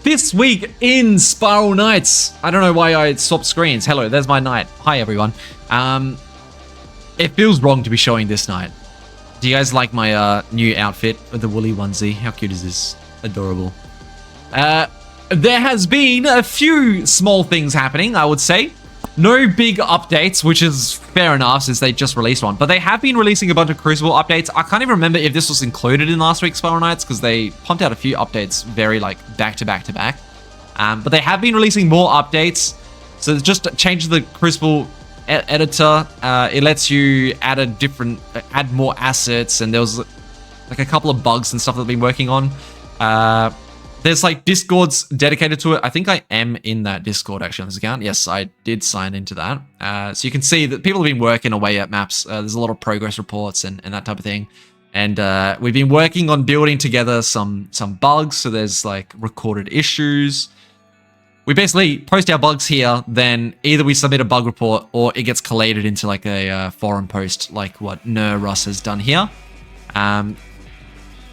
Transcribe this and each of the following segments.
This week in Spiral Knights. I don't know why I swapped screens. Hello, there's my knight. Hi, everyone. It feels wrong to be showing this knight. Do you guys like my new outfit with the woolly onesie? How cute is this? Adorable. There has been a few small things happening, I would say. No big updates, which is fair enough since they just released one. But they have been releasing a bunch of Crucible updates. I can't even remember if this was included in last week's Spiral Knights because they pumped out a few updates very like back to back to back. But they have been releasing more updates. So it just changes the Crucible editor. It lets you add more assets, and there was like a couple of bugs and stuff that I've been working on. There's like Discords dedicated to it. I think I am in that Discord actually on this account. Yes, I did sign into that. So you can see that people have been working away at maps. There's a lot of progress reports and that type of thing. And we've been working on building together some bugs. So there's like recorded issues. We basically post our bugs here, then either we submit a bug report or it gets collated into like a forum post like what Russ has done here.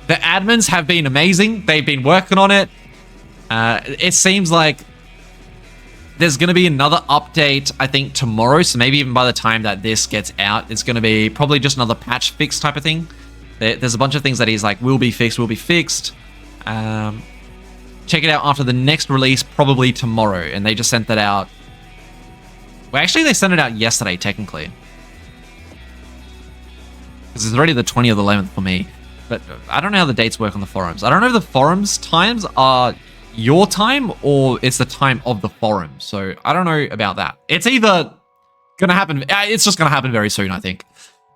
The admins have been amazing. They've been working on it. It seems like there's going to be another update, I think, tomorrow. So maybe even by the time that this gets out, it's going to be probably just another patch fix type of thing. There's a bunch of things that he's like, will be fixed. Check it out after the next release, probably tomorrow. And they just sent that out. Well, actually, they sent it out yesterday, technically. Because it's already the 20th of the 11th for me. But I don't know how the dates work on the forums. I don't know if the forums times are your time or it's the time of the forum. So I don't know about that. It's either going to happen. It's just going to happen very soon, I think.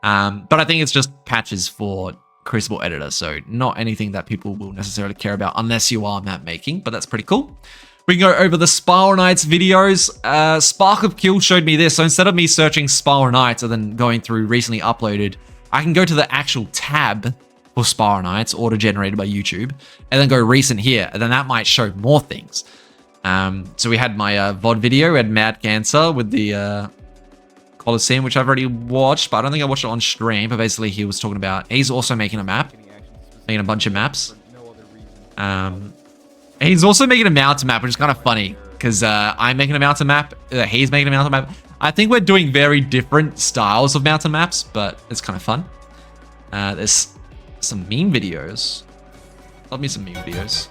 But I think it's just patches for Crucible Editor. So not anything that people will necessarily care about unless you are map making. But that's pretty cool. We can go over the Spiral Knights videos. Spark of Kill showed me this. So instead of me searching Spiral Knights and then going through recently uploaded, I can go to the actual tab for Spiral Knights, auto-generated by YouTube, and then go recent here, and then that might show more things. So we had my VOD video, we had Mad Cancer with the Coliseum, which I've already watched, but I don't think I watched it on stream, but basically he was talking about, he's also making a map, making a bunch of maps. He's also making a mountain map, which is kind of funny, because I'm making a mountain map, he's making a mountain map. I think we're doing very different styles of mountain maps, but it's kind of fun. There's some meme videos. Love me some meme videos.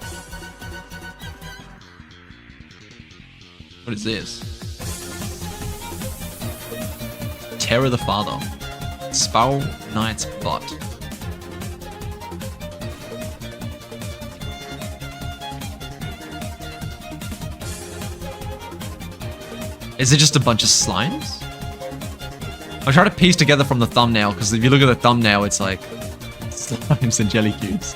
What is this? Terror the Father. Spiral Knights bot. Is it just a bunch of slimes? I try to piece together from the thumbnail, because if you look at the thumbnail, it's like slimes and jelly cubes.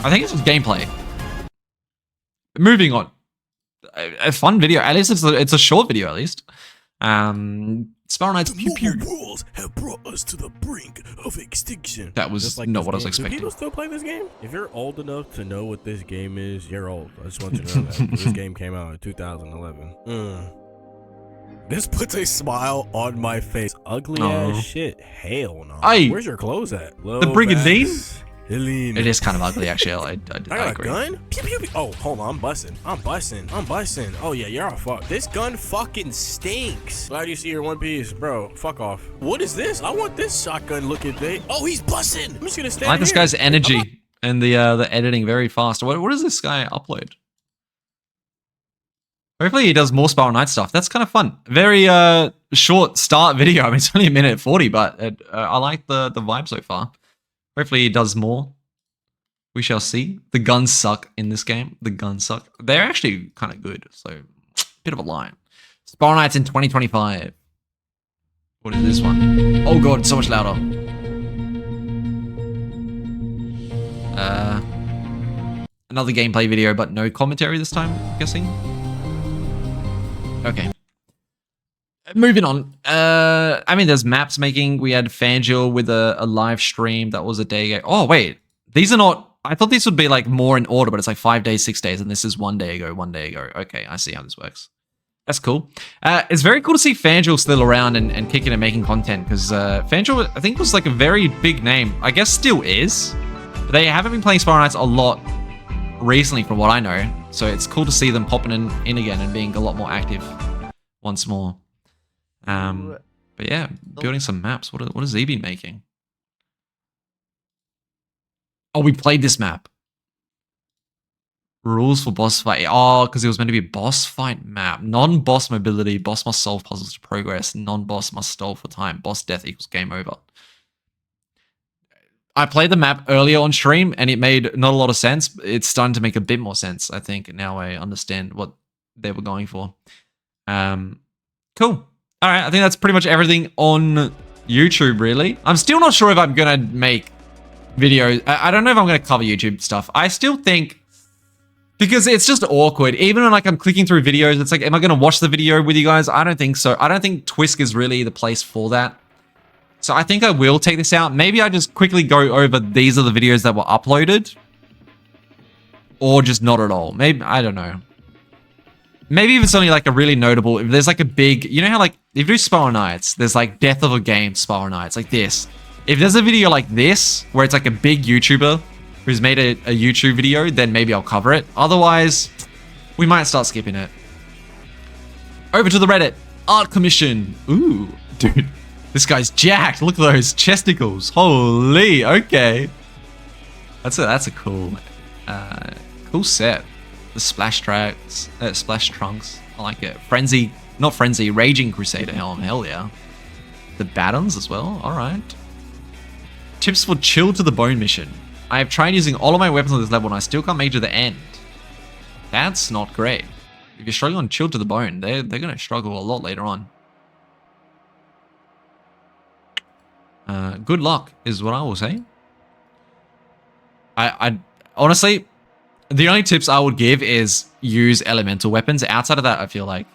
I think it's just gameplay. Moving on. A fun video. At least it's a short video, at least. Spiral Knights pew pew. Worlds have brought us to the brink of extinction. That was like not what I was expecting. Do people still play this game? If you're old enough to know what this game is, you're old. I just want you to know that. This game came out in 2011. This puts a smile on my face. Ugly ass shit. Hell no. Where's your clothes at? The Brigandine? Helene. It is kind of ugly, actually. I agree. A gun? Pew, pew, pew. Oh, hold on. I'm busting. Oh, yeah, you're all fucked. This gun fucking stinks. Glad you see your one piece. Bro, fuck off. What is this? I want this shotgun looking thing. Oh, he's busting. I'm just going to stand I like this guy's energy and the editing very fast. What does this guy upload? Hopefully he does more Spiral Knight stuff. That's kind of fun. Very short start video. I mean, it's only 1:40, but I like the vibe so far. Hopefully he does more. We shall see. The guns suck in this game. The guns suck. They're actually kind of good. So, bit of a lie. Spiral Knights in 2025. What is this one? Oh god, it's so much louder. Another gameplay video, but no commentary this time, I'm guessing. Okay. Moving on. I mean, there's maps making. We had Fangel with a live stream. That was a day ago. Oh, wait. These are not... I thought these would be like more in order, but it's like 5 days, 6 days, and this is 1 day ago, 1 day ago. Okay, I see how this works. That's cool. It's very cool to see Fangel still around and kicking and making content, because Fangel, I think, was like a very big name. I guess still is. But they haven't been playing Spiral Knights a lot recently from what I know. So it's cool to see them popping in again and being a lot more active once more. But yeah, building some maps. What has he been making? Oh, we played this map. Rules for boss fight. Oh, because it was meant to be a boss fight map. Non-boss mobility. Boss must solve puzzles to progress. Non-boss must stall for time. Boss death equals game over. I played the map earlier on stream and it made not a lot of sense. It's starting to make a bit more sense, I think. Now I understand what they were going for. Cool. All right, I think that's pretty much everything on YouTube, really. I'm still not sure if I'm going to make videos. I don't know if I'm going to cover YouTube stuff. I still think... Because it's just awkward. Even when like I'm clicking through videos, it's like, am I going to watch the video with you guys? I don't think so. I don't think TWISK is really the place for that. So I think I will take this out. Maybe I just quickly go over these are the videos that were uploaded. Or just not at all. Maybe, I don't know. Maybe if it's only like a really notable, if there's like a big, you know how like, if you do Spiral Knights, there's like Death of a Game Spiral Knights, like this. If there's a video like this, where it's like a big YouTuber who's made a YouTube video, then maybe I'll cover it. Otherwise, we might start skipping it. Over to the Reddit. Art commission. Ooh, dude. This guy's jacked. Look at those chesticles. Holy, okay. That's a cool cool set. The splash tracks, splash trunks. I like it. Frenzy, not Frenzy, Raging Crusader helm. Hell yeah. The batons as well. All right. Tips for chill to the bone mission. I have tried using all of my weapons on this level and I still can't make it to the end. That's not great. If you're struggling on chill to the bone, they're going to struggle a lot later on. Good luck is what I will say. I honestly, the only tips I would give is use elemental weapons. Outside of that, I feel like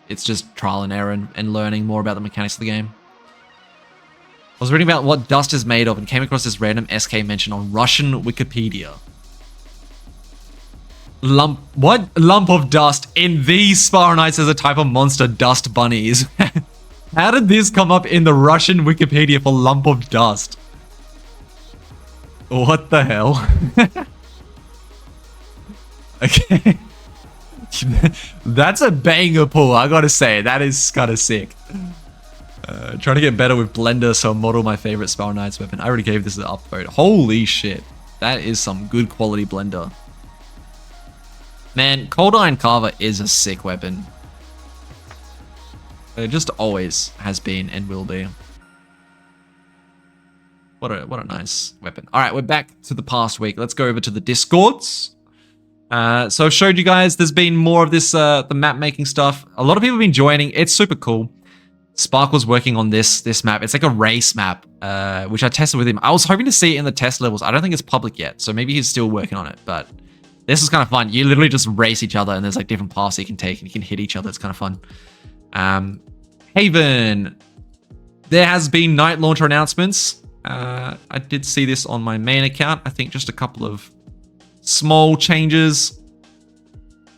it's just trial and error and learning more about the mechanics of the game. I was reading about what dust is made of and came across this random SK mention on Russian Wikipedia. What? Lump of dust in these Spiral Knights as a type of monster, dust bunnies. How did this come up in the Russian Wikipedia for lump of dust? What the hell? Okay. That's a banger pull, I gotta say. That is kind of sick. Trying to get better with Blender, so I'll model my favorite Spiral Knights weapon. I already gave this an upvote. Holy shit. That is some good quality Blender. Man, Cold Iron Carver is a sick weapon. It just always has been and will be. What a nice weapon. All right, we're back to the past week. Let's go over to the Discords. So I've showed you guys there's been more of this, the map making stuff. A lot of people have been joining. It's super cool. Spark was working on this map. It's like a race map, which I tested with him. I was hoping to see it in the test levels. I don't think it's public yet, so maybe he's still working on it, but this is kind of fun. You literally just race each other and there's like different paths you can take and you can hit each other. It's kind of fun. Haven. There has been night launcher announcements. I did see this on my main account. I think just a couple of small changes.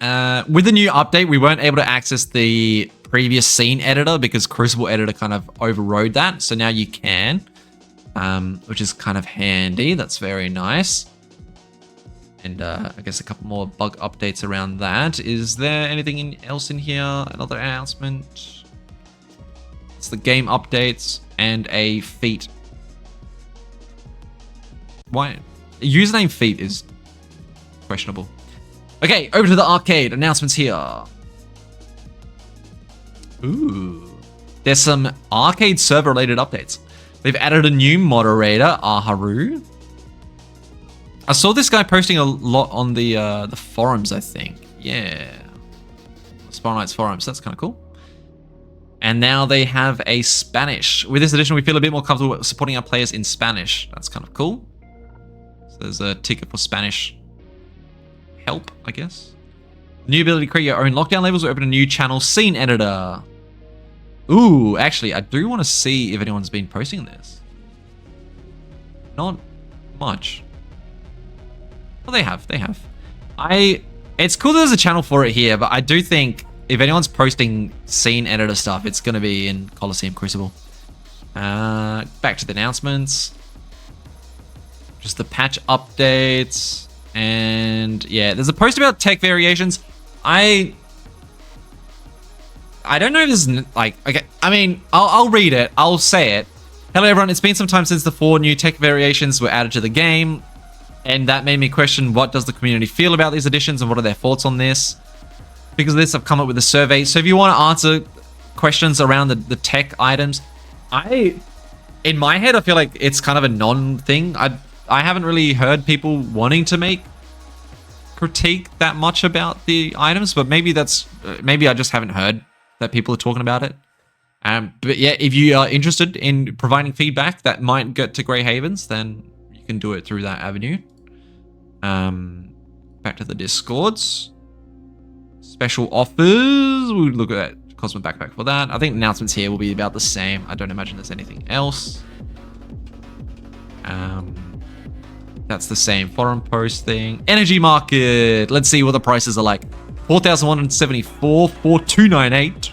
With the new update, we weren't able to access the previous scene editor because Crucible editor kind of overrode that. So now you can, which is kind of handy. That's very nice. And I guess a couple more bug updates around that. Is there anything else in here? Another announcement? It's the game updates and a feat. Why? Username feat is questionable. Okay, over to the arcade. Announcements here. Ooh. There's some arcade server related updates. They've added a new moderator, Aharu. I saw this guy posting a lot on the forums, I think. Yeah. Spiral Knights forums. That's kind of cool. And now they have a Spanish. With this edition, we feel a bit more comfortable supporting our players in Spanish. That's kind of cool. So there's a ticket for Spanish help, I guess. New ability to create your own lockdown levels or open a new channel scene editor. Ooh, actually, I do want to see if anyone's been posting this. Not much. Well, they have. I It's cool there's a channel for it here, but I do think if anyone's posting scene editor stuff, it's going to be in Coliseum Crucible. Back to the announcements. Just the patch updates. And yeah, there's a post about tech variations. I don't know if this is like, okay, I mean, I'll read it. I'll say it. Hello everyone, it's been some time since the 4 new tech variations were added to the game. And that made me question, what does the community feel about these additions and what are their thoughts on this? Because of this, I've come up with a survey. So if you want to answer questions around the tech items, in my head, I feel like it's kind of a non-thing. I haven't really heard people wanting to make critique that much about the items, but maybe maybe I just haven't heard that people are talking about it. But yeah, if you are interested in providing feedback that might get to Grey Havens, then you can do it through that avenue. Back to the Discords. Special offers. We'll look at Cosmo Backpack for that. I think announcements here will be about the same. I don't imagine there's anything else. That's the same forum post thing. Energy market. Let's see what the prices are like. 4,174, 4,298.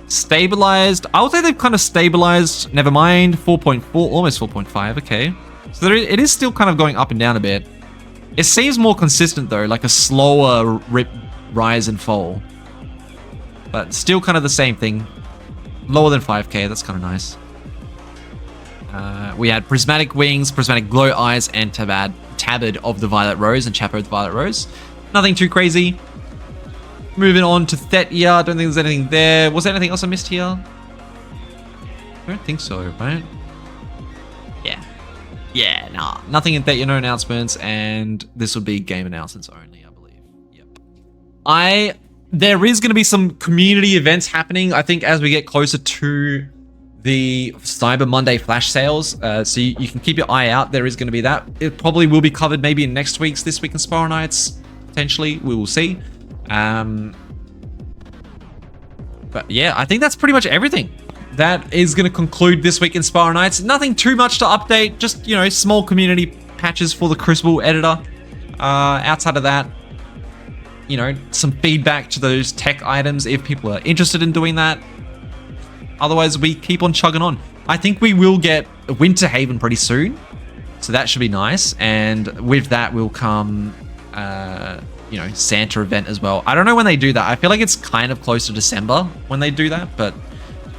Stabilized. I would say they've kind of stabilized. Never mind. 4.4, almost 4.5. Okay. So it is still kind of going up and down a bit. It seems more consistent though, like a slower rise and fall. But still kind of the same thing. Lower than 5k, that's kind of nice. We had Prismatic Wings, Prismatic Glow Eyes, and Tabard of the Violet Rose and Chapo of the Violet Rose. Nothing too crazy. Moving on to Thetia, I don't think there's anything there. Was there anything else I missed here? I don't think so, right? Yeah. Yeah, nah. Nothing in Thetia, no announcements, and this would be game announcements only, I believe. Yep. There is going to be some community events happening, I think, as we get closer to the Cyber Monday flash sales. So you can keep your eye out. There is going to be that. It probably will be covered maybe in next week's This Week in Spiral Nights. Potentially, we will see. But yeah, I think that's pretty much everything. That is going to conclude This Week in Spiral Nights. Nothing too much to update. Just, you know, small community patches for the Crucible editor. Outside of that, you know, some feedback to those tech items if people are interested in doing that. Otherwise, we keep on chugging on. I think we will get Winter Haven pretty soon. So that should be nice. And with that will come, you know, Santa event as well. I don't know when they do that. I feel like it's kind of close to December when they do that. But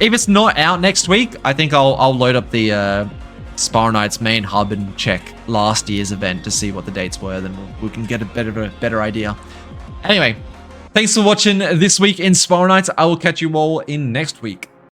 if it's not out next week, I think I'll load up the Spiral Nights main hub and check last year's event to see what the dates were. Then we can get a better idea. Anyway, thanks for watching This Week in Spiral Nights. I will catch you all in next week.